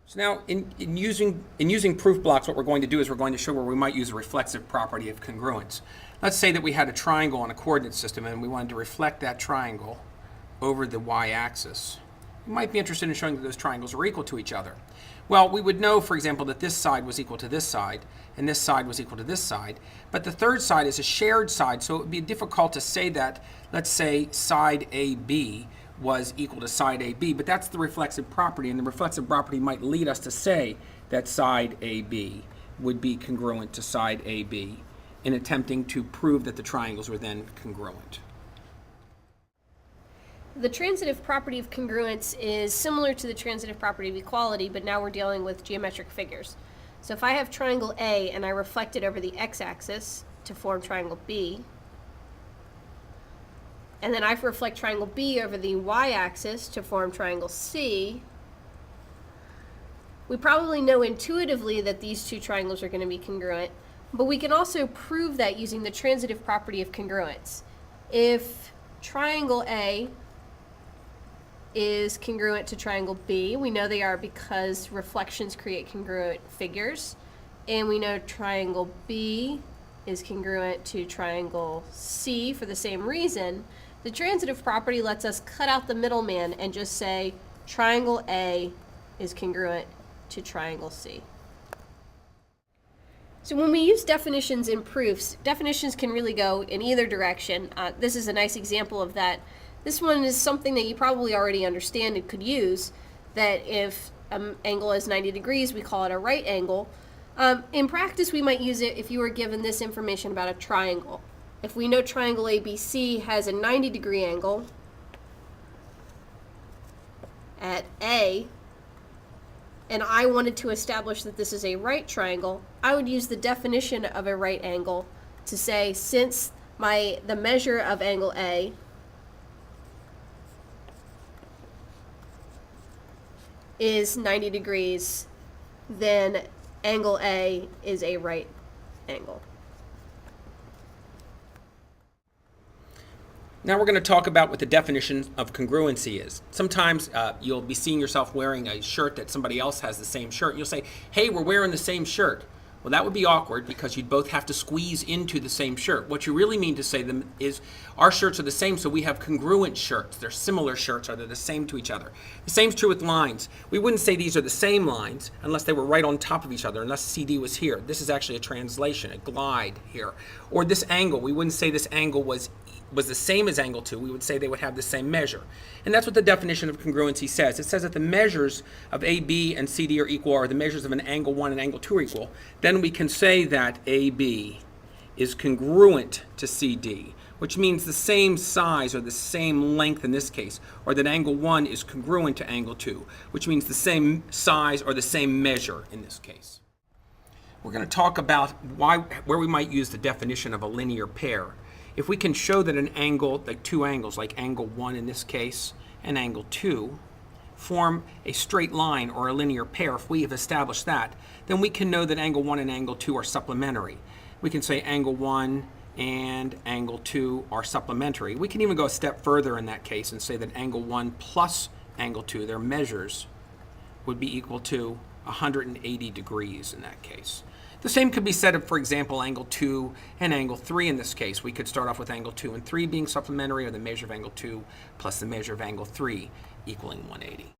So now, in using proof blocks, what we're going to do is we're going to show where we might use a reflexive property of congruence. Let's say that we had a triangle on a coordinate system and we wanted to reflect that triangle over the y-axis. You might be interested in showing that those triangles are equal to each other. Well, we would know, for example, that this side was equal to this side, and this side was equal to this side. But the third side is a shared side, so it would be difficult to say that, let's say, side AB was equal to side AB, but that's the reflexive property, and the reflexive property might lead us to say that side AB would be congruent to side AB in attempting to prove that the triangles were then congruent. The transitive property of congruence is similar to the transitive property of equality, but now we're dealing with geometric figures. So if I have triangle A and I reflect it over the x-axis to form triangle B, and then I reflect triangle B over the y-axis to form triangle C, we probably know intuitively that these two triangles are going to be congruent, but we can also prove that using the transitive property of congruence. If triangle A is congruent to triangle B, we know they are because reflections create congruent figures, and we know triangle B is congruent to triangle C for the same reason. The transitive property lets us cut out the middleman and just say triangle A is congruent to triangle C. So when we use definitions in proofs, definitions can really go in either direction. This is a nice example of that. This one is something that you probably already understand and could use, that if an angle is 90 degrees, we call it a right angle. In practice, we might use it if you were given this information about a triangle. If we know triangle ABC has a 90-degree angle at A, and I wanted to establish that this is a right triangle, I would use the definition of a right angle to say, since the measure of angle A is 90 degrees, then angle A is a right angle. Now we're going to talk about what the definition of congruency is. Sometimes you'll be seeing yourself wearing a shirt that somebody else has the same shirt. You'll say, hey, we're wearing the same shirt. Well, that would be awkward because you'd both have to squeeze into the same shirt. What you really mean to say them is our shirts are the same, so we have congruent shirts. They're similar shirts, or they're the same to each other. The same's true with lines. We wouldn't say these are the same lines unless they were right on top of each other, unless CD was here. This is actually a translation, a glide here. Or this angle, we wouldn't say this angle was the same as angle 2, we would say they would have the same measure. And that's what the definition of congruency says. It says that the measures of AB and CD are equal, or the measures of an angle 1 and angle 2 are equal. Then we can say that AB is congruent to CD, which means the same size or the same length in this case, or that angle 1 is congruent to angle 2, which means the same size or the same measure in this case. We're going to talk about where we might use the definition of a linear pair. If we can show that an angle, like two angles, like angle 1 in this case and angle 2, form a straight line or a linear pair, if we have established that, then we can know that angle 1 and angle 2 are supplementary. We can say angle 1 and angle 2 are supplementary. We can even go a step further in that case and say that angle 1 plus angle 2, their measures, would be equal to 180 degrees in that case. The same could be said of, for example, angle 2 and angle 3 in this case. We could start off with angle 2 and 3 being supplementary, or the measure of angle 2 plus the measure of angle 3 equaling 180.